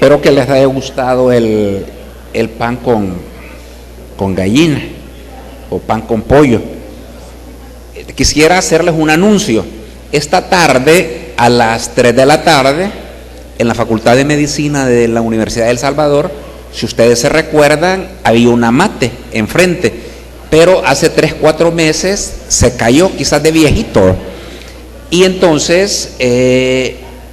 Espero que les haya gustado el pan con gallina o pan con pollo. Quisiera hacerles un anuncio. Esta tarde, a las 3 de la tarde, en la Facultad de Medicina de la Universidad de El Salvador, si ustedes se recuerdan, había una mate enfrente, pero hace 3-4 meses se cayó, quizás de viejito. Y entonces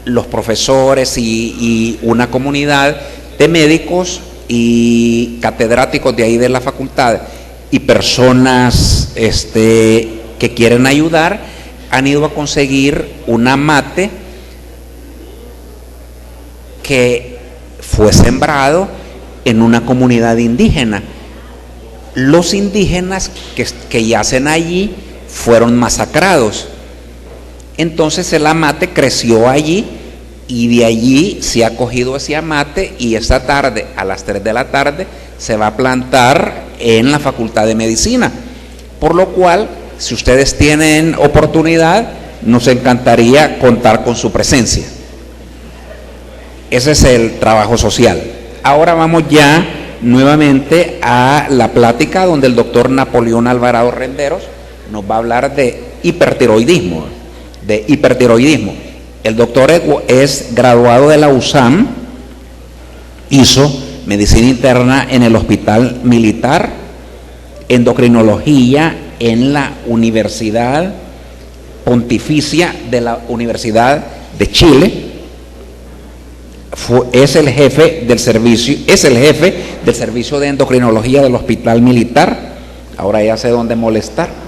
los profesores y una comunidad de médicos y catedráticos de ahí de la facultad y personas que quieren ayudar han ido a conseguir una mate que fue sembrado en una comunidad indígena. Los indígenas que yacen allí fueron masacrados. Entonces el amate creció allí y de allí se ha cogido ese amate y esta tarde a las 3 de la tarde se va a plantar en la Facultad de Medicina. Por lo cual, si ustedes tienen oportunidad, nos encantaría contar con su presencia. Ese es el trabajo social. Ahora vamos ya nuevamente a la plática donde el doctor Napoleón Alvarado Renderos nos va a hablar de hipertiroidismo. El doctor es graduado de la USAM, hizo medicina interna en el Hospital Militar, endocrinología en la Universidad Pontificia de la Universidad de Chile. Es el jefe del servicio de endocrinología del Hospital Militar. Ahora ya sé dónde molestar.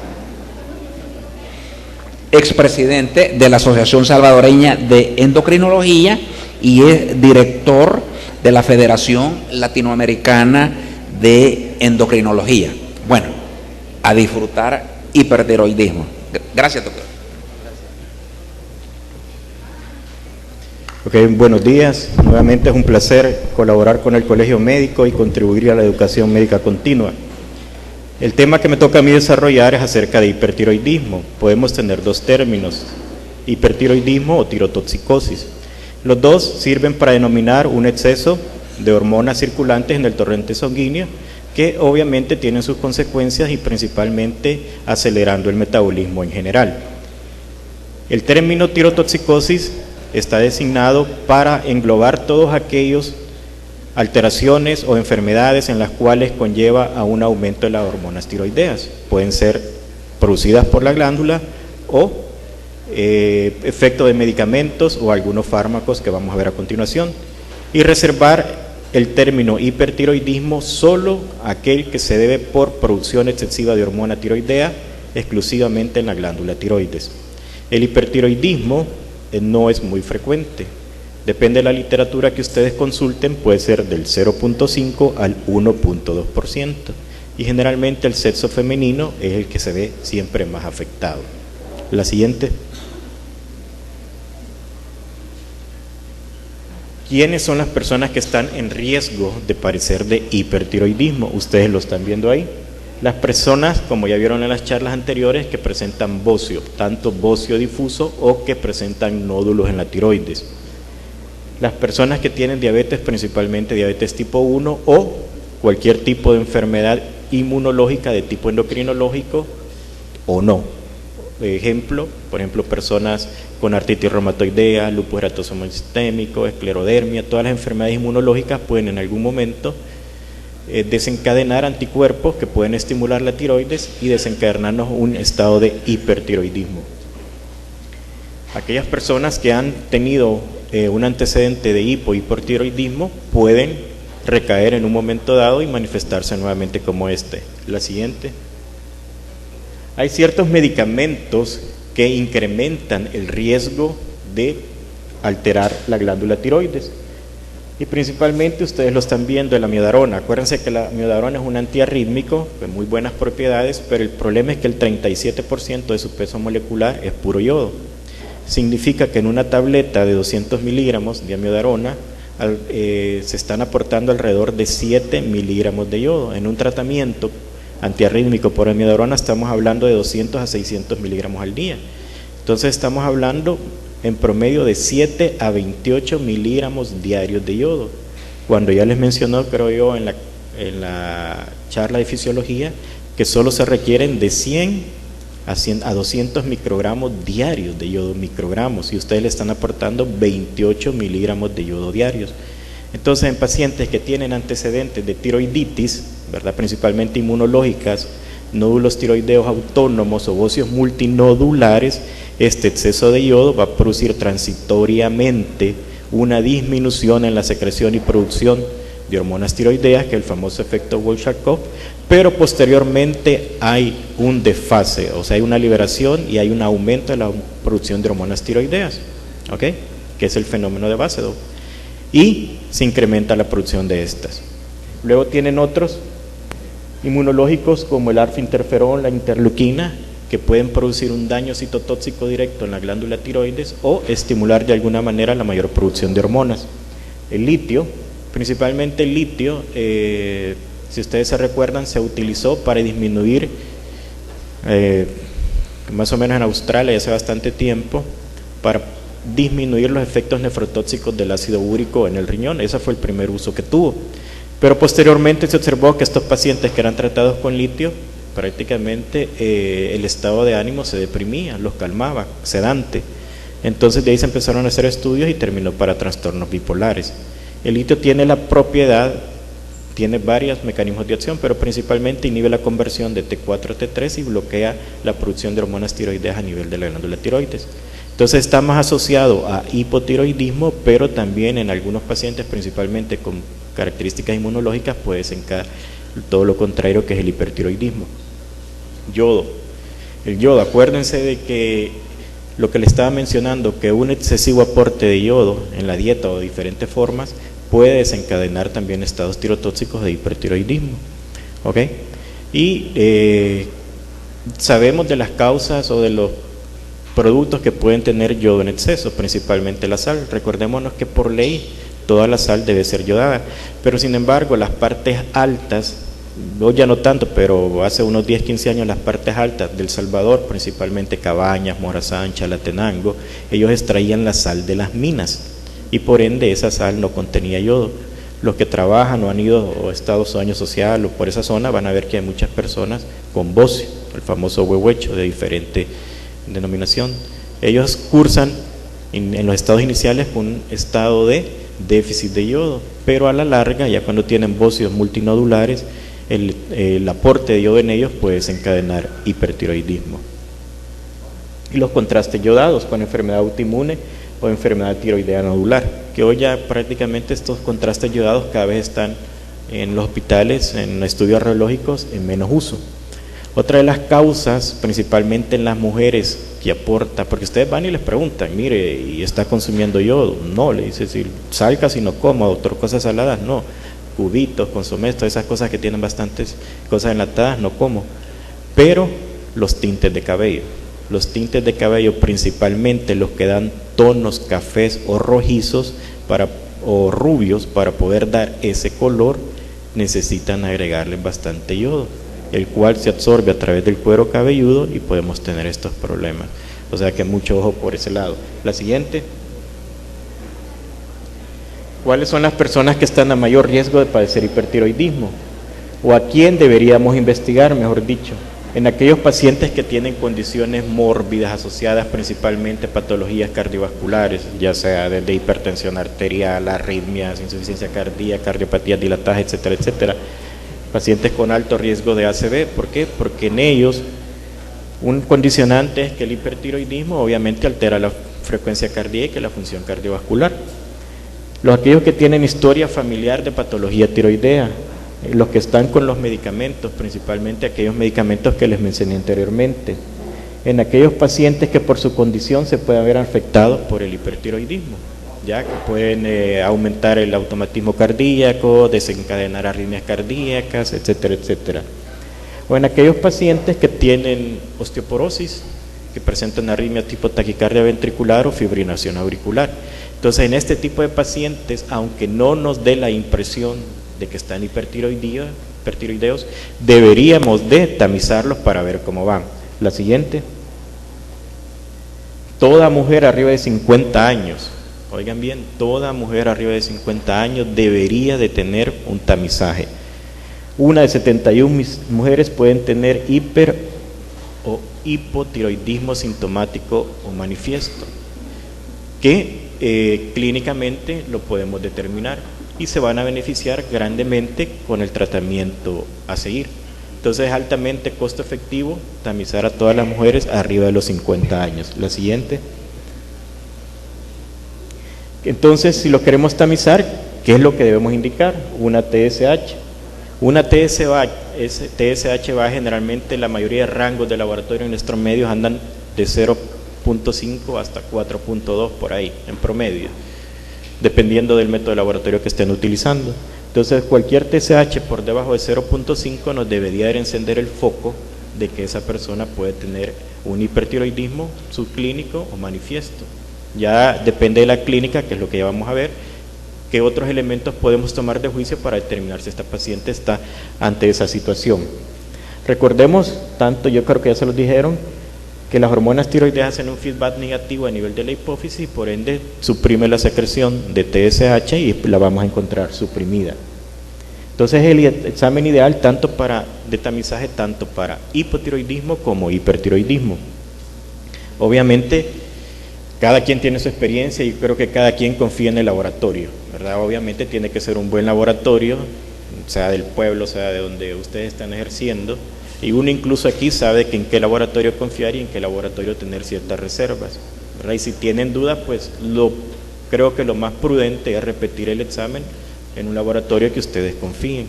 Expresidente de la Asociación Salvadoreña de Endocrinología y es director de la Federación Latinoamericana de Endocrinología. Bueno, a disfrutar hipertiroidismo. Gracias, doctor. Ok, buenos días. Nuevamente es un placer colaborar con el Colegio Médico y contribuir a la educación médica continua. El tema que me toca a mí desarrollar es acerca de hipertiroidismo. Podemos tener dos términos, hipertiroidismo o tirotoxicosis. Los dos sirven para denominar un exceso de hormonas circulantes en el torrente sanguíneo que obviamente tienen sus consecuencias y principalmente acelerando el metabolismo en general. El término tirotoxicosis está designado para englobar todos aquellos alteraciones o enfermedades en las cuales conlleva a un aumento de las hormonas tiroideas. Pueden ser producidas por la glándula o efecto de medicamentos o algunos fármacos que vamos a ver a continuación. Y reservar el término hipertiroidismo solo aquel que se debe por producción excesiva de hormona tiroidea exclusivamente en la glándula tiroides. El hipertiroidismo no es muy frecuente. Depende de la literatura que ustedes consulten, puede ser del 0.5 al 1.2%. Y generalmente el sexo femenino es el que se ve siempre más afectado. La siguiente. ¿Quiénes son las personas que están en riesgo de padecer de hipertiroidismo? Ustedes lo están viendo ahí. Las personas, como ya vieron en las charlas anteriores, que presentan bocio, tanto bocio difuso o que presentan nódulos en la tiroides. Las personas que tienen diabetes, principalmente diabetes tipo 1 o cualquier tipo de enfermedad inmunológica de tipo endocrinológico o no. Por ejemplo, personas con artritis reumatoidea, lupus eritematoso sistémico, esclerodermia, todas las enfermedades inmunológicas pueden en algún momento desencadenar anticuerpos que pueden estimular la tiroides y desencadenarnos un estado de hipertiroidismo. Aquellas personas que han tenido un antecedente de hipertiroidismo pueden recaer en un momento dado y manifestarse nuevamente como este. La siguiente. Hay ciertos medicamentos que incrementan el riesgo de alterar la glándula tiroides y principalmente ustedes lo están viendo en la miodarona. Acuérdense que la miodarona es un antiarrítmico de muy buenas propiedades, pero el problema es que el 37% de su peso molecular es puro yodo. Significa que en una tableta de 200 miligramos de amiodarona se están aportando alrededor de 7 miligramos de yodo. En un tratamiento antiarrítmico por amiodarona estamos hablando de 200 a 600 miligramos al día. Entonces estamos hablando en promedio de 7 a 28 miligramos diarios de yodo. cuando ya les mencionó, creo yo, en la charla de fisiología, que solo se requieren de 100 a 200 microgramos diarios de yodo, microgramos, y ustedes le están aportando 28 miligramos de yodo diarios. Entonces, en pacientes que tienen antecedentes de tiroiditis, ¿verdad?, principalmente inmunológicas, nódulos tiroideos autónomos o óseos multinodulares, este exceso de yodo va a producir transitoriamente una disminución en la secreción y producción de hormonas tiroideas, que es el famoso efecto Wolff-Chakoff, pero posteriormente hay un desfase, o sea, hay una liberación y hay un aumento de la producción de hormonas tiroideas, ¿ok?, que es el fenómeno de Basedow, y se incrementa la producción de estas. Luego tienen otros inmunológicos como el arf-interferón, la interleuquina, que pueden producir un daño citotóxico directo en la glándula tiroides o estimular de alguna manera la mayor producción de hormonas. El litio, principalmente el litio, si ustedes se recuerdan, se utilizó para disminuir, más o menos en Australia ya hace bastante tiempo, para disminuir los efectos nefrotóxicos del ácido úrico en el riñón. Ese fue el primer uso que tuvo. Pero posteriormente se observó que estos pacientes que eran tratados con litio, prácticamente el estado de ánimo se deprimía, los calmaba, sedante. Entonces de ahí se empezaron a hacer estudios y terminó para trastornos bipolares. El litio tiene la propiedad, tiene varios mecanismos de acción, pero principalmente inhibe la conversión de T4 a T3 y bloquea la producción de hormonas tiroideas a nivel de la glándula tiroides. Entonces está más asociado a hipotiroidismo, pero también en algunos pacientes, principalmente con características inmunológicas, puede desencadenar todo lo contrario, que es el hipertiroidismo. Yodo. El yodo, acuérdense de que lo que le estaba mencionando, que un excesivo aporte de yodo en la dieta o de diferentes formas puede desencadenar también estados tirotóxicos de hipertiroidismo. ¿Ok? Y sabemos de las causas o de los productos que pueden tener yodo en exceso, principalmente la sal. Recordémonos que por ley toda la sal debe ser yodada, pero sin embargo las partes altas, hoy ya no tanto, pero hace unos 10-15 años las partes altas del Salvador, principalmente Cabañas, Morazán, Chalatenango, ellos extraían la sal de las minas y por ende esa sal no contenía yodo. Los que trabajan o han ido o estado su año social o por esa zona van a ver que hay muchas personas con bocio, el famoso huehuecho de diferente denominación. Ellos cursan en los estados iniciales con un estado de déficit de yodo, pero a la larga, ya cuando tienen bocios multinodulares, el aporte de yodo en ellos puede desencadenar hipertiroidismo. Y los contrastes yodados con enfermedad autoinmune o enfermedad tiroidea nodular, que hoy ya prácticamente estos contrastes yodados cada vez están en los hospitales, en estudios radiológicos, en menos uso. Otra de las causas, principalmente en las mujeres, que aporta, porque ustedes van y les preguntan, mire, ¿y está consumiendo yodo? No, le dice, si sal casi no como, doctor, cosas saladas, no, cubitos, consomé, todas esas cosas que tienen bastantes cosas enlatadas, no como. Pero los tintes de cabello, principalmente los que dan tonos cafés o rojizos o rubios, para poder dar ese color, necesitan agregarle bastante yodo, el cual se absorbe a través del cuero cabelludo y podemos tener estos problemas. O sea que mucho ojo por ese lado. La siguiente. ¿Cuáles son las personas que están a mayor riesgo de padecer hipertiroidismo? ¿O a quién deberíamos investigar, mejor dicho? En aquellos pacientes que tienen condiciones mórbidas asociadas principalmente a patologías cardiovasculares, ya sea desde hipertensión arterial, arritmias, insuficiencia cardíaca, cardiopatías dilatadas, etcétera, etcétera. Pacientes con alto riesgo de ACV. ¿Por qué? Porque en ellos un condicionante es que el hipertiroidismo obviamente altera la frecuencia cardíaca y la función cardiovascular. Aquellos que tienen historia familiar de patología tiroidea, los que están con los medicamentos, principalmente aquellos medicamentos que les mencioné anteriormente, en aquellos pacientes que por su condición se pueden ver afectados por el hipertiroidismo, ya que pueden aumentar el automatismo cardíaco, desencadenar arritmias cardíacas, etcétera, etcétera. O en aquellos pacientes que tienen osteoporosis, que presentan arritmia tipo taquicardia ventricular o fibrinación auricular. Entonces, en este tipo de pacientes, aunque no nos dé la impresión de que están hipertiroideos, deberíamos de tamizarlos para ver cómo van. La siguiente. Toda mujer arriba de 50 años Oigan bien, toda mujer arriba de 50 años debería de tener un tamizaje. Una de 71 mujeres pueden tener hiper o hipotiroidismo sintomático o manifiesto, que clínicamente lo podemos determinar y se van a beneficiar grandemente con el tratamiento a seguir. Entonces es altamente costo efectivo tamizar a todas las mujeres arriba de los 50 años. La siguiente. Entonces, si lo queremos tamizar, ¿qué es lo que debemos indicar? Una TSH. Una TSH va generalmente, la mayoría de rangos de laboratorio en nuestros medios andan de 0.5 hasta 4.2 por ahí, en promedio, dependiendo del método de laboratorio que estén utilizando. Entonces, cualquier TSH por debajo de 0.5 nos debería de encender el foco de que esa persona puede tener un hipertiroidismo subclínico o manifiesto. Ya depende de la clínica, que es lo que ya vamos a ver, qué otros elementos podemos tomar de juicio para determinar si esta paciente está ante esa situación. Recordemos, tanto yo creo que ya se los dijeron, que las hormonas tiroideas hacen un feedback negativo a nivel de la hipófisis y por ende suprime la secreción de TSH y la vamos a encontrar suprimida. Entonces el examen ideal tanto para de tamizaje tanto para hipotiroidismo como hipertiroidismo. Obviamente cada quien tiene su experiencia y creo que cada quien confía en el laboratorio, ¿verdad? Obviamente tiene que ser un buen laboratorio, sea del pueblo, sea de donde ustedes están ejerciendo, y uno incluso aquí sabe que en qué laboratorio confiar y en qué laboratorio tener ciertas reservas, ¿verdad? Y si tienen dudas, pues creo que lo más prudente es repetir el examen en un laboratorio que ustedes confíen.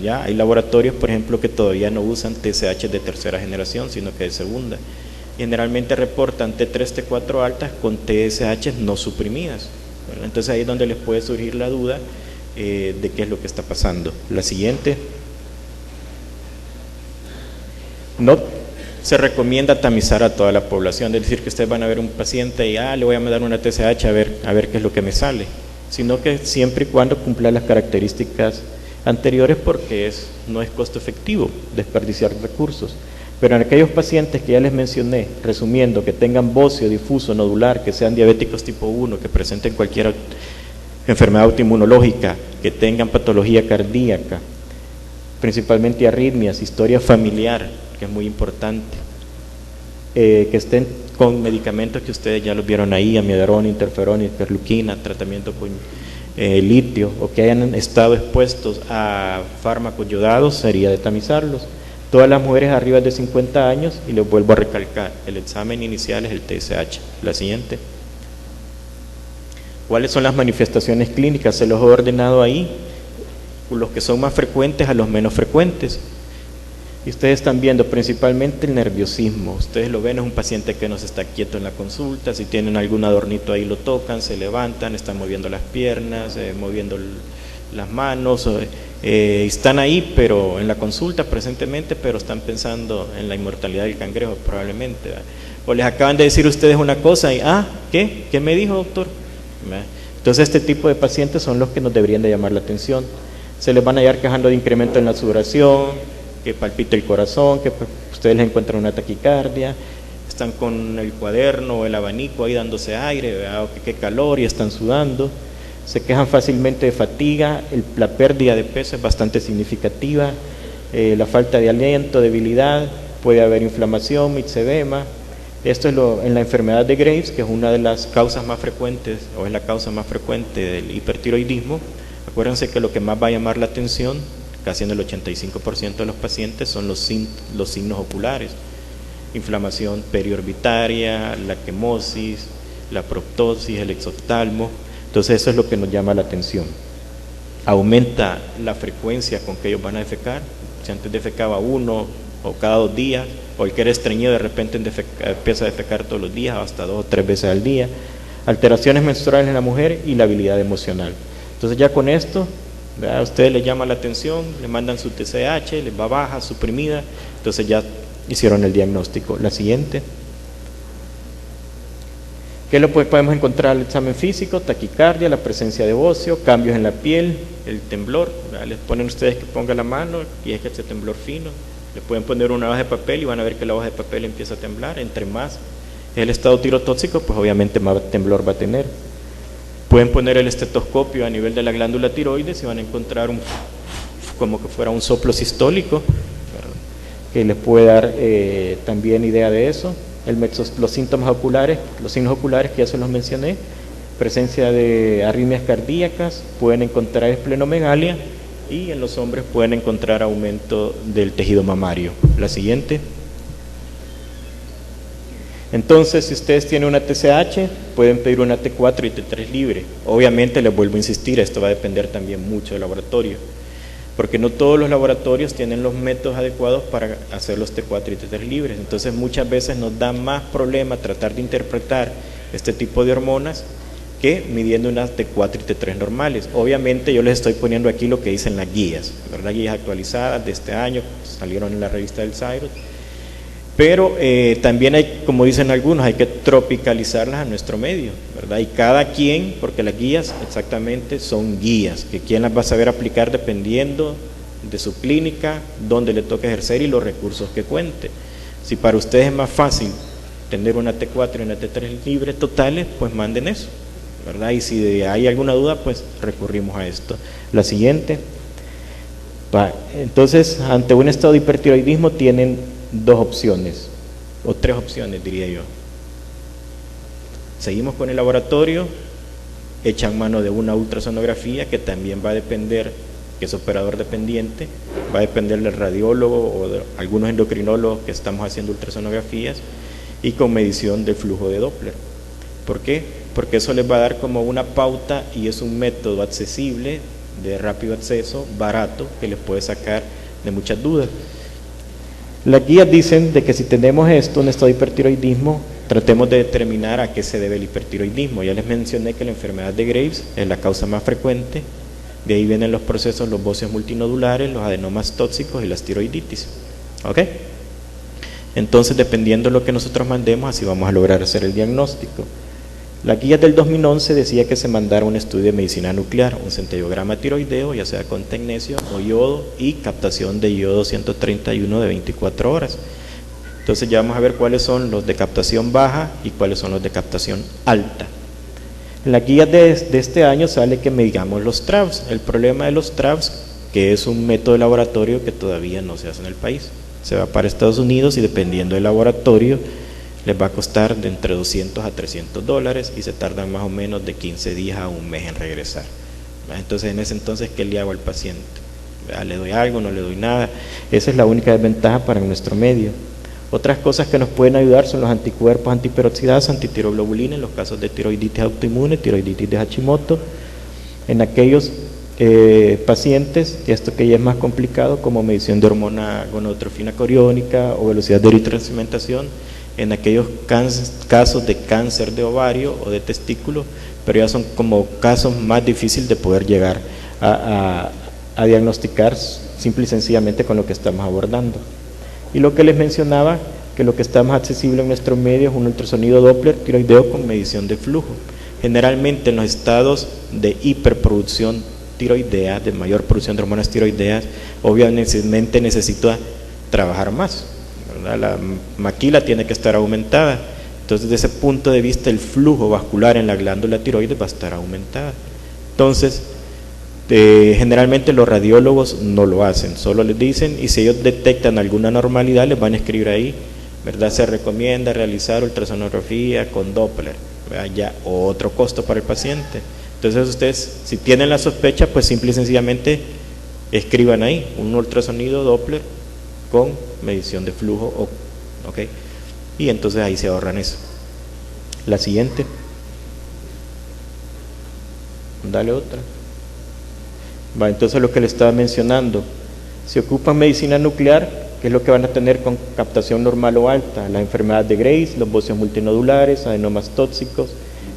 Ya hay laboratorios, por ejemplo, que todavía no usan TSH de tercera generación, sino que de segunda. Generalmente reportan T3, T4 altas con TSH no suprimidas, ¿verdad? Entonces ahí es donde les puede surgir la duda de qué es lo que está pasando. La siguiente. No se recomienda tamizar a toda la población, es decir, que ustedes van a ver un paciente y le voy a mandar una TSH a ver qué es lo que me sale, sino que siempre y cuando cumpla las características anteriores, porque no es costo efectivo desperdiciar recursos. Pero en aquellos pacientes que ya les mencioné, resumiendo, que tengan bocio, difuso, nodular, que sean diabéticos tipo 1, que presenten cualquier enfermedad autoinmunológica, que tengan patología cardíaca, principalmente arritmias, historia familiar, que es muy importante, que estén con medicamentos que ustedes ya los vieron ahí, amidaron, interferón, interleuquina, tratamiento con litio, o que hayan estado expuestos a fármacos yodados, sería de tamizarlos. Todas las mujeres arriba de 50 años, y les vuelvo a recalcar, el examen inicial es el TSH. La siguiente. ¿Cuáles son las manifestaciones clínicas? Se los he ordenado ahí, los que son más frecuentes a los menos frecuentes. Y ustedes están viendo principalmente el nerviosismo. Ustedes lo ven, es un paciente que no se está quieto en la consulta, si tienen algún adornito ahí lo tocan, se levantan, están moviendo las piernas, moviendo las manos, están ahí pero en la consulta presentemente, pero están pensando en la inmortalidad del cangrejo probablemente, ¿verdad? O les acaban de decir ustedes una cosa y ¿qué me dijo, doctor? ¿Verdad? Entonces este tipo de pacientes son los que nos deberían de llamar la atención. Se les van a hallar quejando de incremento en la sudoración, que palpita el corazón, que ustedes les encuentran una taquicardia, están con el cuaderno o el abanico ahí dándose aire, ¿verdad? O que qué calor y están sudando. Se quejan fácilmente de fatiga, la pérdida de peso es bastante significativa, la falta de aliento, debilidad, puede haber inflamación, mixedema. Esto es en la enfermedad de Graves, que es una de las causas más frecuentes, o es la causa más frecuente del hipertiroidismo. Acuérdense que lo que más va a llamar la atención, casi en el 85% de los pacientes, son los signos oculares. Inflamación periorbitaria, la quemosis, la proptosis, el exoftalmo. Entonces eso es lo que nos llama la atención. Aumenta la frecuencia con que ellos van a defecar. Si antes defecaba 1 o cada 2 días, o el que era estreñido de repente empieza a defecar todos los días, hasta 2 o 3 veces al día. Alteraciones menstruales en la mujer y la habilidad emocional. Entonces ya con esto, ¿verdad? A ustedes les llama la atención, le mandan su TSH, les va baja, suprimida, entonces ya hicieron el diagnóstico. La siguiente. ¿Qué lo podemos encontrar al examen físico? Taquicardia, la presencia de bocio, cambios en la piel, el temblor, ¿verdad? Les ponen ustedes que ponga la mano y es que ese temblor fino. Le pueden poner una hoja de papel y van a ver que la hoja de papel empieza a temblar. Entre más es el estado tirotóxico, pues obviamente más temblor va a tener. Pueden poner el estetoscopio a nivel de la glándula tiroides y van a encontrar como que fuera un soplo sistólico, ¿verdad?, que les puede dar también idea de eso. Los síntomas oculares, los signos oculares que ya se los mencioné, presencia de arritmias cardíacas, pueden encontrar esplenomegalia y en los hombres pueden encontrar aumento del tejido mamario. La siguiente. Entonces, si ustedes tienen una TSH, pueden pedir una T4 y T3 libre. Obviamente, les vuelvo a insistir, esto va a depender también mucho del laboratorio, porque no todos los laboratorios tienen los métodos adecuados para hacer los T4 y T3 libres. Entonces, muchas veces nos da más problema tratar de interpretar este tipo de hormonas que midiendo unas T4 y T3 normales. Obviamente, yo les estoy poniendo aquí lo que dicen las guías, ¿verdad? Guías actualizadas de este año, salieron en la revista del Cyrus. Pero también hay, como dicen algunos, hay que tropicalizarlas a nuestro medio, ¿verdad? Y cada quien, porque las guías exactamente son guías, que quien las va a saber aplicar dependiendo de su clínica, dónde le toca ejercer y los recursos que cuente. Si para ustedes es más fácil tener una T4 y una T3 libre totales, pues manden eso, ¿verdad? Y si hay alguna duda, pues recurrimos a esto. La siguiente. Entonces, ante un estado de hipertiroidismo tienen dos opciones, o tres opciones diría yo. Seguimos con el laboratorio, echan mano de una ultrasonografía que también va a depender, que es operador dependiente, va a depender del radiólogo o de algunos endocrinólogos que estamos haciendo ultrasonografías, y con medición del flujo de Doppler. ¿Por qué? Porque eso les va a dar como una pauta y es un método accesible, de rápido acceso, barato, que les puede sacar de muchas dudas. Las guías dicen de que si tenemos esto, un estado de hipertiroidismo, tratemos de determinar a qué se debe el hipertiroidismo. Ya les mencioné que la enfermedad de Graves es la causa más frecuente, de ahí vienen los procesos, los bóceos multinodulares, los adenomas tóxicos y las tiroiditis. ¿Ok? Entonces, dependiendo de lo que nosotros mandemos, así vamos a lograr hacer el diagnóstico. La guía del 2011 decía que se mandara un estudio de medicina nuclear, un centellograma tiroideo, ya sea con tecnesio o yodo, y captación de yodo 131 de 24 horas. Entonces ya vamos a ver cuáles son los de captación baja y cuáles son los de captación alta. En la guía de este año sale que medicamos los TRAVs. El problema de los TRAVs, que es un método de laboratorio que todavía no se hace en el país. Se va para Estados Unidos y dependiendo del laboratorio, les va a costar de entre $200 a $300 y se tardan más o menos de 15 días a un mes en regresar. Entonces, en ese entonces, ¿qué le hago al paciente? ¿Le doy algo? ¿No le doy nada? Esa es la única desventaja para nuestro medio. Otras cosas que nos pueden ayudar son los anticuerpos antiperoxidasa, antitiroglobulina en los casos de tiroiditis autoinmune, tiroiditis de Hashimoto, en aquellos pacientes, y esto que ya es más complicado, como medición de hormona gonotrofina coriónica o velocidad de eritrocementación, en aquellos casos de cáncer de ovario o de testículo, pero ya son como casos más difíciles de poder llegar a diagnosticar simple y sencillamente con lo que estamos abordando. Y lo que les mencionaba, que lo que está más accesible en nuestro medio es un ultrasonido Doppler tiroideo con medición de flujo. Generalmente en los estados de hiperproducción tiroidea, de mayor producción de hormonas tiroideas, obviamente necesita trabajar más, ¿verdad? La maquila tiene que estar aumentada. Entonces, desde ese punto de vista, el flujo vascular en la glándula tiroides va a estar aumentada. Entonces, generalmente los radiólogos no lo hacen, solo les dicen, y si ellos detectan alguna normalidad, les van a escribir ahí, ¿verdad? Se recomienda realizar ultrasonografía con Doppler, ¿verdad? Ya otro costo para el paciente. Entonces, ustedes, si tienen la sospecha, pues simple y sencillamente escriban ahí un ultrasonido Doppler con medición de flujo, ¿ok? Y entonces ahí se ahorran eso. La siguiente. Dale otra. Va, entonces lo que le estaba mencionando, si ocupan medicina nuclear, ¿qué es lo que van a tener con captación normal o alta? La enfermedad de Graves, los bóceos multinodulares, adenomas tóxicos,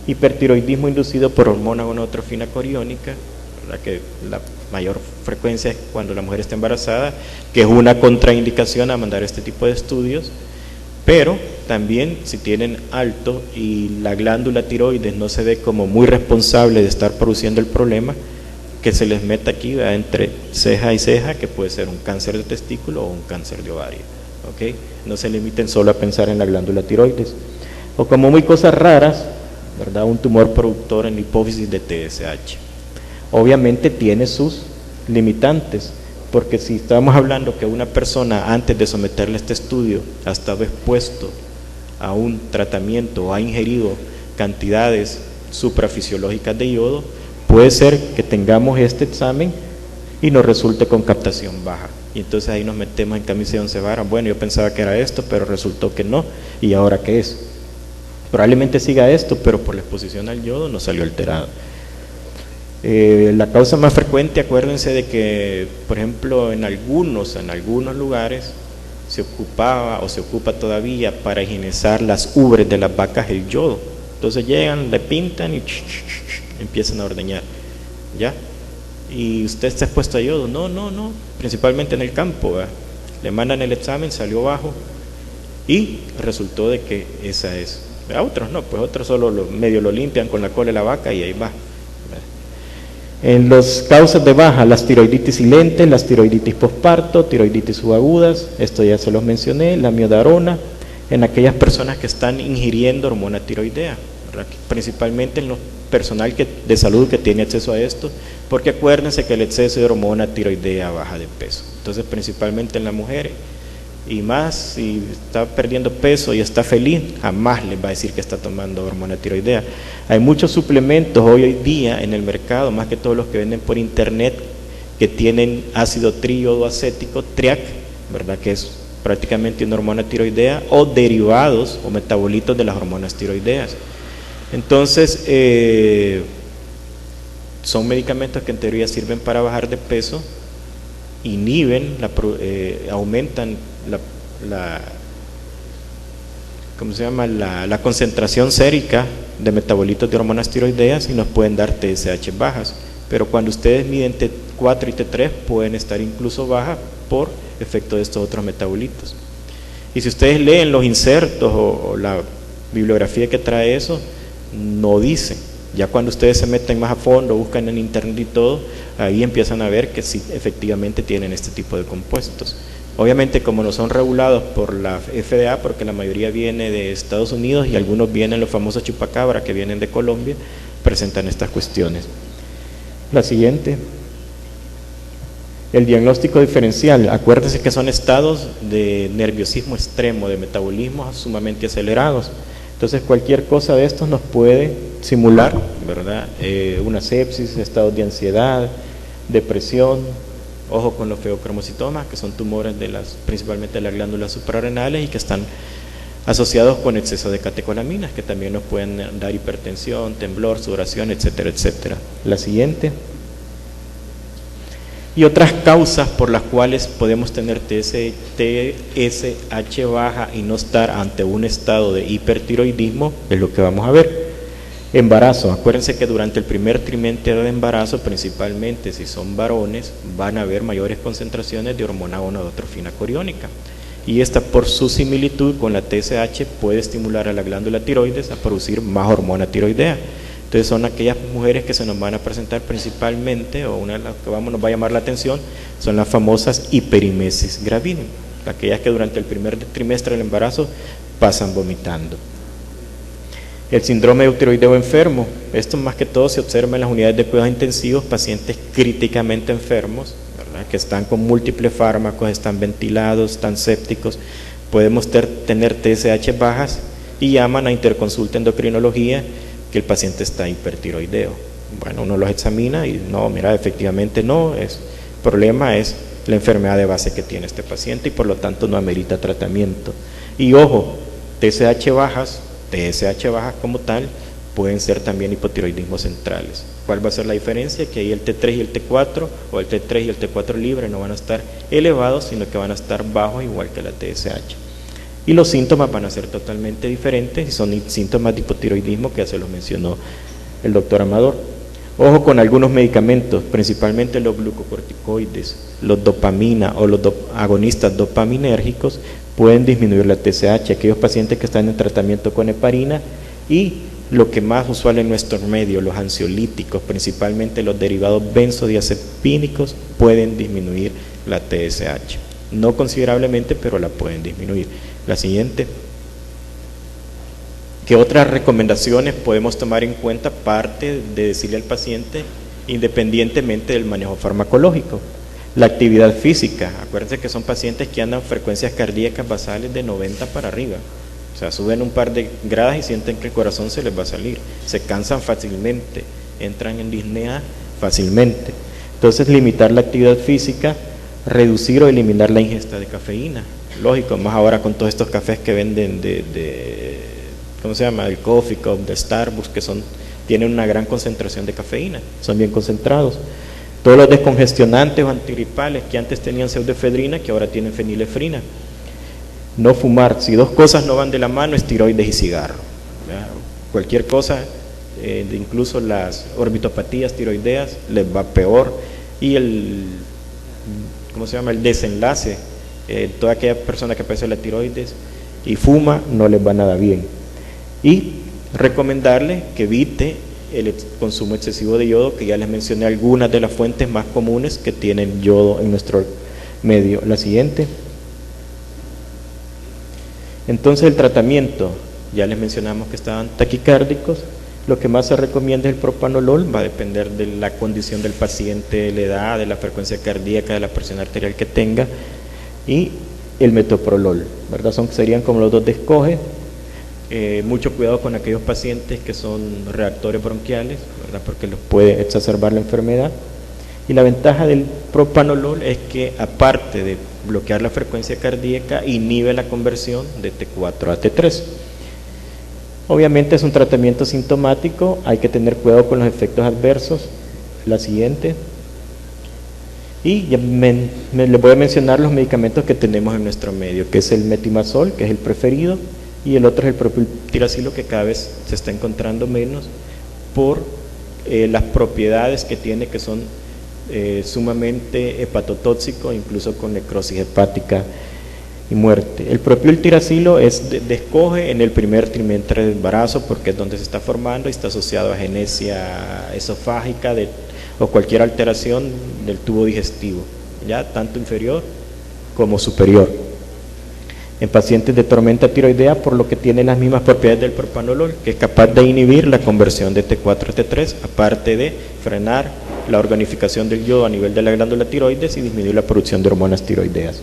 hipertiroidismo inducido por hormona gonotrofina coriónica, ¿verdad? Que la mayor frecuencia es cuando la mujer está embarazada, que es una contraindicación a mandar este tipo de estudios, pero también si tienen alto y la glándula tiroides no se ve como muy responsable de estar produciendo el problema, que se les meta aquí, ¿verdad? Entre ceja y ceja, que puede ser un cáncer de testículo o un cáncer de ovario, ¿ok? No se limiten solo a pensar en la glándula tiroides. O como muy cosas raras, ¿verdad? Un tumor productor en la hipófisis de TSH. Obviamente tiene sus limitantes, porque si estamos hablando que una persona antes de someterle a este estudio ha estado expuesto a un tratamiento o ha ingerido cantidades suprafisiológicas de yodo, puede ser que tengamos este examen y nos resulte con captación baja. Y entonces ahí nos metemos en camisa de 11 varas. Bueno, yo pensaba que era esto, pero resultó que no. ¿Y ahora qué es? Probablemente siga esto, pero por la exposición al yodo no salió alterado. La causa más frecuente, acuérdense de que, por ejemplo, en algunos lugares se ocupaba o se ocupa todavía para higienizar las ubres de las vacas el yodo. Entonces llegan, le pintan y empiezan a ordeñar. ¿Ya? Y usted está expuesto a yodo. No, principalmente en el campo, ¿verdad? Le mandan el examen, salió bajo y resultó de que esa es. A otros no, pues otros solo medio lo limpian con la cola de la vaca y ahí va. En las causas de baja, las tiroiditis silentes, las tiroiditis posparto, tiroiditis subagudas, esto ya se los mencioné, la miodarona, en aquellas personas que están ingiriendo hormona tiroidea, ¿verdad? Principalmente en los personal de salud que tiene acceso a esto, porque acuérdense que el exceso de hormona tiroidea baja de peso. Entonces, principalmente en las mujeres, y más si está perdiendo peso y está feliz, jamás les va a decir que está tomando hormona tiroidea. Hay muchos suplementos hoy día en el mercado, más que todos los que venden por internet, que tienen ácido triiodoacético, TRIAC, ¿verdad? Que es prácticamente una hormona tiroidea, o derivados o metabolitos de las hormonas tiroideas. Entonces, son medicamentos que en teoría sirven para bajar de peso, inhiben, aumentan la concentración sérica de metabolitos de hormonas tiroideas y nos pueden dar TSH bajas, pero cuando ustedes miden T4 y T3 pueden estar incluso bajas por efecto de estos otros metabolitos. Y si ustedes leen los insertos o la bibliografía que trae eso, no dicen. Ya cuando ustedes se meten más a fondo, buscan en internet y todo, ahí empiezan a ver que sí, efectivamente tienen este tipo de compuestos. Obviamente, como no son regulados por la FDA, porque la mayoría viene de Estados Unidos y algunos vienen, los famosos chupacabra que vienen de Colombia, presentan estas cuestiones. La siguiente. El diagnóstico diferencial. Acuérdense que son estados de nerviosismo extremo, de metabolismo sumamente acelerados. Entonces, cualquier cosa de estos nos puede simular, ¿verdad? Una sepsis, estados de ansiedad, depresión. Ojo con los feocromocitomas, que son tumores principalmente de las glándulas suprarrenales y que están asociados con exceso de catecolaminas, que también nos pueden dar hipertensión, temblor, sudoración, etcétera, etcétera. La siguiente. Y otras causas por las cuales podemos tener TSH baja y no estar ante un estado de hipertiroidismo es lo que vamos a ver. Embarazo. Acuérdense que durante el primer trimestre de embarazo, principalmente si son varones, van a haber mayores concentraciones de hormona gonadotrofina coriónica. Y esta, por su similitud con la TSH, puede estimular a la glándula tiroides a producir más hormona tiroidea. Entonces son aquellas mujeres que se nos van a presentar principalmente, o una de las que nos va a llamar la atención, son las famosas hiperimesis gravídea, aquellas que durante el primer trimestre del embarazo pasan vomitando. El síndrome eutiroideo enfermo, esto más que todo se observa en las unidades de cuidados intensivos, pacientes críticamente enfermos, ¿verdad? Que están con múltiples fármacos, están ventilados, están sépticos, podemos tener TSH bajas y llaman a interconsulta endocrinología que el paciente está hipertiroideo. Bueno, uno los examina y no, mira, efectivamente no, el problema es la enfermedad de base que tiene este paciente y por lo tanto no amerita tratamiento. Y ojo, TSH bajas como tal pueden ser también hipotiroidismos centrales. ¿Cuál va a ser la diferencia? Que ahí el T3 y el T4 o el T3 y el T4 libre no van a estar elevados, sino que van a estar bajos igual que la TSH. Y los síntomas van a ser totalmente diferentes y son síntomas de hipotiroidismo que ya se los mencionó el doctor Amador. Ojo con algunos medicamentos, principalmente los glucocorticoides, los dopamina o los agonistas dopaminérgicos pueden disminuir la TSH. Aquellos pacientes que están en tratamiento con heparina y lo que más usual en nuestro medio, los ansiolíticos, principalmente los derivados benzodiazepínicos, pueden disminuir la TSH. No considerablemente, pero la pueden disminuir. La siguiente. Ok, ¿Qué otras recomendaciones podemos tomar en cuenta? Parte de decirle al paciente, independientemente del manejo farmacológico. La actividad física. Acuérdense que son pacientes que andan frecuencias cardíacas basales de 90 para arriba. O sea, suben un par de gradas y sienten que el corazón se les va a salir. Se cansan fácilmente, entran en disnea fácilmente. Entonces, limitar la actividad física, reducir o eliminar la ingesta de cafeína. Lógico, más ahora con todos estos cafés que venden ¿cómo se llama? El Coffee Cup, de Starbucks, que tienen una gran concentración de cafeína, son bien concentrados. Todos los descongestionantes o antigripales que antes tenían pseudoefedrina, que ahora tienen fenilefrina. No fumar. Si dos cosas no van de la mano, es tiroides y cigarro. ¿Ya? Cualquier cosa, incluso las orbitopatías tiroideas, les va peor. Y el desenlace, toda aquella persona que padece la tiroides y fuma, no les va nada bien. Y recomendarle que evite el consumo excesivo de yodo, que ya les mencioné algunas de las fuentes más comunes que tienen yodo en nuestro medio. La siguiente. Entonces, el tratamiento, ya les mencionamos que estaban taquicárdicos. Lo que más se recomienda es el propanolol, va a depender de la condición del paciente, de la edad, de la frecuencia cardíaca, de la presión arterial que tenga, y el metoprolol, ¿verdad? Serían como los dos de escoge. Mucho cuidado con aquellos pacientes que son reactores bronquiales, ¿verdad? Porque los puede exacerbar la enfermedad. Y la ventaja del propanolol es que, aparte de bloquear la frecuencia cardíaca, inhibe la conversión de T4 a T3. Obviamente es un tratamiento sintomático, hay que tener cuidado con los efectos adversos. La siguiente. Y ya les voy a mencionar los medicamentos que tenemos en nuestro medio, que es el metimazol, que es el preferido, y el otro es el propio tiracilo, que cada vez se está encontrando menos por las propiedades que tiene, que son sumamente hepatotóxico, incluso con necrosis hepática y muerte. El propio tiracilo es de escoge en el primer trimestre del embarazo, porque es donde se está formando y está asociado a agenesia esofágica o cualquier alteración del tubo digestivo, ya tanto inferior como superior. En pacientes de tormenta tiroidea, por lo que tiene las mismas propiedades del propanolol, que es capaz de inhibir la conversión de T4 a T3, aparte de frenar la organificación del yodo a nivel de la glándula tiroides y disminuir la producción de hormonas tiroideas.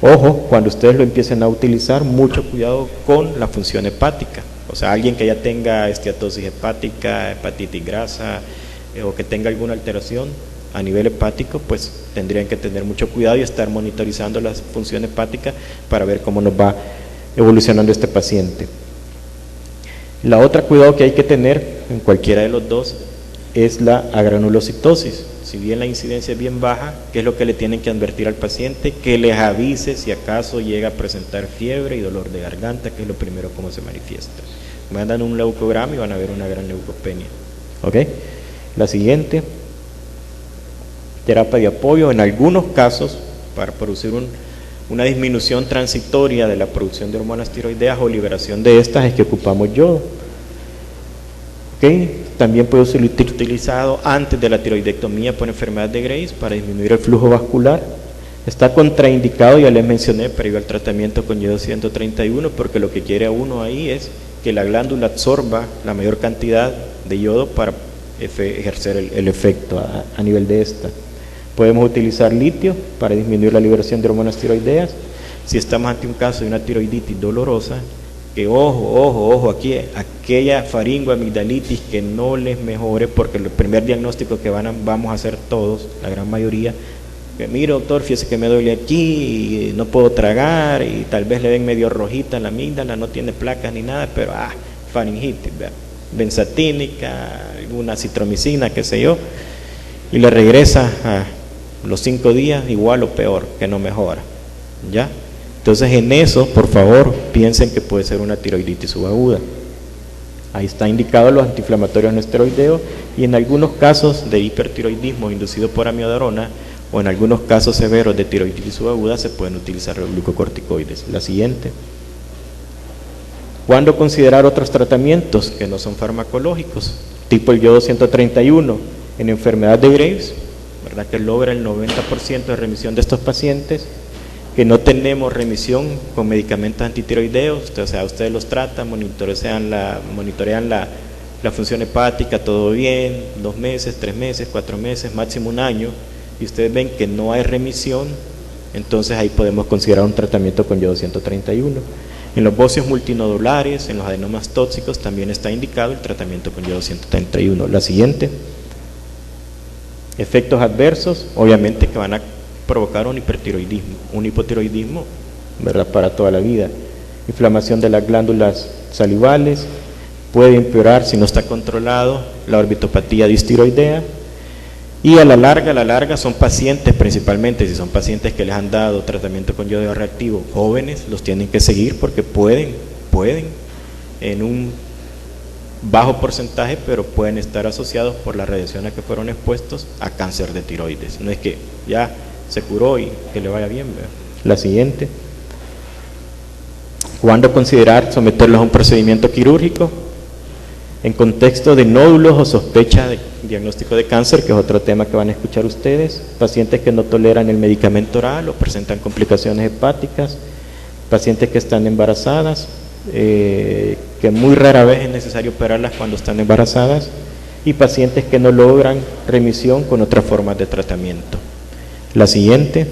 Ojo, cuando ustedes lo empiecen a utilizar, mucho cuidado con la función hepática. O sea, alguien que ya tenga esteatosis hepática, hepatitis grasa, o que tenga alguna alteración a nivel hepático, pues tendrían que tener mucho cuidado y estar monitorizando la función hepática para ver cómo nos va evolucionando este paciente. La otra cuidado que hay que tener en cualquiera de los dos es la agranulocitosis. Si bien la incidencia es bien baja, ¿qué es lo que le tienen que advertir al paciente? Que les avise si acaso llega a presentar fiebre y dolor de garganta, que es lo primero como se manifiesta. Mandan un leucograma y van a ver una gran leucopenia. ¿Ok? La siguiente. Terapia de apoyo, en algunos casos, para producir una disminución transitoria de la producción de hormonas tiroideas o liberación de estas, es que ocupamos yodo. ¿Okay? También puede ser utilizado antes de la tiroidectomía por enfermedad de Graves para disminuir el flujo vascular. Está contraindicado, ya les mencioné, previo al tratamiento con yodo 131, porque lo que quiere uno ahí es que la glándula absorba la mayor cantidad de yodo para ejercer el efecto a nivel de esta. Podemos utilizar litio para disminuir la liberación de hormonas tiroideas. Si estamos ante un caso de una tiroiditis dolorosa, que ojo, aquí, aquella faringoamigdalitis que no les mejore, porque el primer diagnóstico que vamos a hacer todos, la gran mayoría, que mire doctor, fíjese que me duele aquí, y no puedo tragar, y tal vez le ven medio rojita la amígdala, no tiene placas ni nada, pero faringitis, benzatínica, alguna citromicina, qué sé yo, y le regresa a los 5 días igual o peor, que no mejora, ¿ya? Entonces en eso, por favor, piensen que puede ser una tiroiditis subaguda. Ahí está indicado los antiinflamatorios no esteroideos, y en algunos casos de hipertiroidismo inducido por amiodarona, o en algunos casos severos de tiroiditis subaguda, se pueden utilizar los glucocorticoides. La siguiente. ¿Cuándo considerar otros tratamientos que no son farmacológicos? Tipo el yodo 131 en enfermedad de Graves, ¿verdad? Que logra el 90% de remisión de estos pacientes, que no tenemos remisión con medicamentos antitiroideos, o sea, ustedes los tratan, monitorean la función hepática, todo bien, 2 meses, 3 meses, 4 meses, máximo 1 año, y ustedes ven que no hay remisión, entonces ahí podemos considerar un tratamiento con yodo 131. En los bocios multinodulares, en los adenomas tóxicos, también está indicado el tratamiento con yodo 131. La siguiente. Efectos adversos, obviamente que van a provocar un hipotiroidismo, ¿verdad?, para toda la vida. Inflamación de las glándulas salivales, puede empeorar si no está controlado la orbitopatía distiroidea, y a la larga son pacientes, principalmente si son pacientes que les han dado tratamiento con yodo reactivo jóvenes, los tienen que seguir porque pueden en un bajo porcentaje, pero pueden estar asociados por la radiación a que fueron expuestos a cáncer de tiroides. No es que ya se curó y que le vaya bien, ¿verdad? La siguiente. ¿Cuándo considerar someterlos a un procedimiento quirúrgico? En contexto de nódulos o sospecha de diagnóstico de cáncer, que es otro tema que van a escuchar ustedes, pacientes que no toleran el medicamento oral o presentan complicaciones hepáticas, pacientes que están embarazadas, que muy rara vez es necesario operarlas cuando están embarazadas, y pacientes que no logran remisión con otras formas de tratamiento. La siguiente.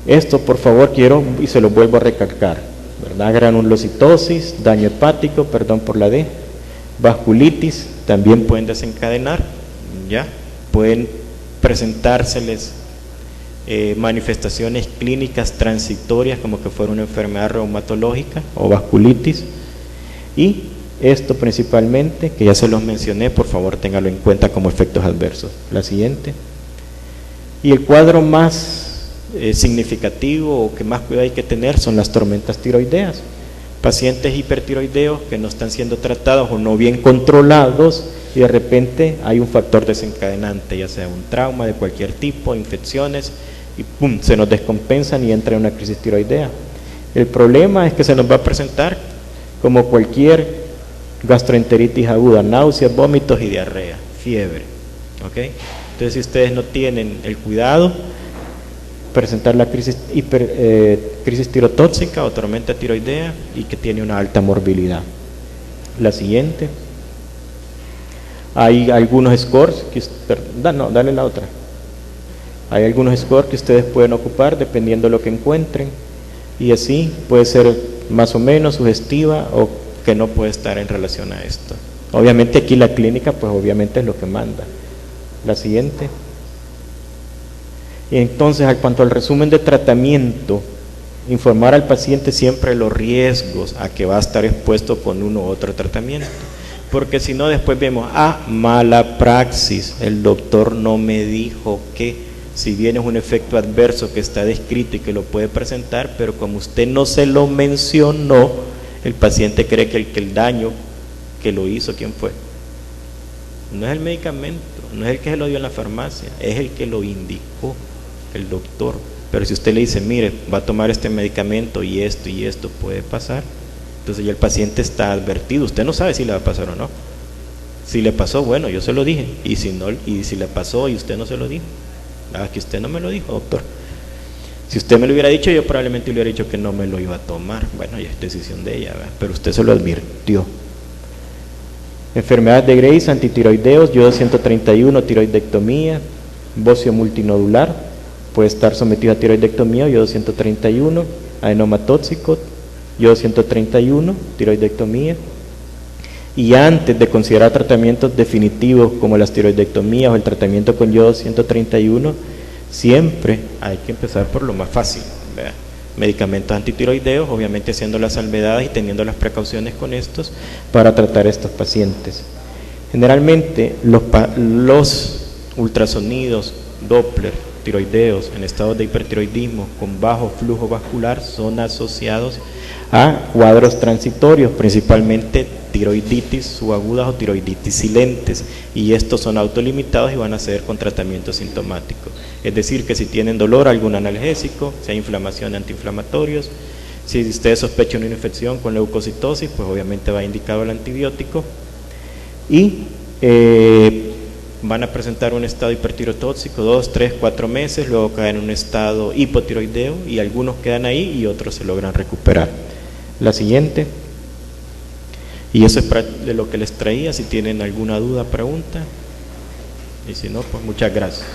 Esto, por favor, quiero y se lo vuelvo a recalcar, ¿verdad? Granulocitosis, daño hepático, perdón por la D, vasculitis, también pueden desencadenar, ¿ya? Pueden presentárseles manifestaciones clínicas transitorias como que fuera una enfermedad reumatológica o vasculitis, y esto principalmente, que ya se los mencioné, por favor téngalo en cuenta como efectos adversos. La siguiente. Y el cuadro más significativo o que más cuidado hay que tener son las tormentas tiroideas. Pacientes hipertiroideos que no están siendo tratados o no bien controlados, y de repente hay un factor desencadenante, ya sea un trauma de cualquier tipo, infecciones, y ¡pum!, se nos descompensan y entra en una crisis tiroidea. El problema es que se nos va a presentar como cualquier gastroenteritis aguda, náuseas, vómitos y diarrea, fiebre, ¿ok? Entonces, si ustedes no tienen el cuidado, presentar la crisis tirotóxica o tormenta tiroidea, y que tiene una alta morbilidad. La siguiente. Hay algunos scores que dale la otra. Hay algunos scores que ustedes pueden ocupar dependiendo de lo que encuentren, y así puede ser más o menos sugestiva o que no puede estar en relación a esto. Obviamente aquí la clínica pues obviamente es lo que manda. La siguiente. Y entonces, en cuanto al resumen de tratamiento, informar al paciente siempre los riesgos a que va a estar expuesto con uno u otro tratamiento, porque si no después vemos, mala praxis, el doctor no me dijo que, si bien es un efecto adverso que está descrito y que lo puede presentar, pero como usted no se lo mencionó, el paciente cree que el daño que lo hizo, ¿quién fue? No es el medicamento, no es el que se lo dio en la farmacia, es el que lo indicó, el doctor. Pero si usted le dice, mire, va a tomar este medicamento y esto puede pasar, entonces ya el paciente está advertido. Usted no sabe si le va a pasar o no. Si le pasó, bueno, yo se lo dije, y si no, y si le pasó y usted no se lo dijo, que usted no me lo dijo, doctor. Si usted me lo hubiera dicho, yo probablemente le hubiera dicho que no me lo iba a tomar. Bueno, ya es decisión de ella, ¿verdad? Pero usted se lo advirtió. Enfermedades de Graves, antitiroideos, yodo 131, tiroidectomía, bocio multinodular, puede estar sometido a tiroidectomía, yodo 131, adenoma tóxico, yodo 131, tiroidectomía. Y antes de considerar tratamientos definitivos como las tiroidectomías o el tratamiento con yodo 131, siempre hay que empezar por lo más fácil, ¿verdad? Medicamentos antitiroideos, obviamente haciendo las salvedades y teniendo las precauciones con estos para tratar a estos pacientes. Generalmente los ultrasonidos Doppler tiroideos en estados de hipertiroidismo con bajo flujo vascular son asociados a cuadros transitorios, principalmente tiroiditis subagudas o tiroiditis silentes, y estos son autolimitados y van a ser con tratamiento sintomático. Es decir, que si tienen dolor, algún analgésico, si hay inflamación, antiinflamatorios. Si ustedes sospechan una infección con leucocitosis, pues obviamente va indicado el antibiótico. Y van a presentar un estado hipertirotóxico 2, 3, 4 meses, luego caen en un estado hipotiroideo y algunos quedan ahí y otros se logran recuperar. La siguiente. Y eso es de lo que les traía. Si tienen alguna duda, pregunta. Y si no, pues muchas gracias.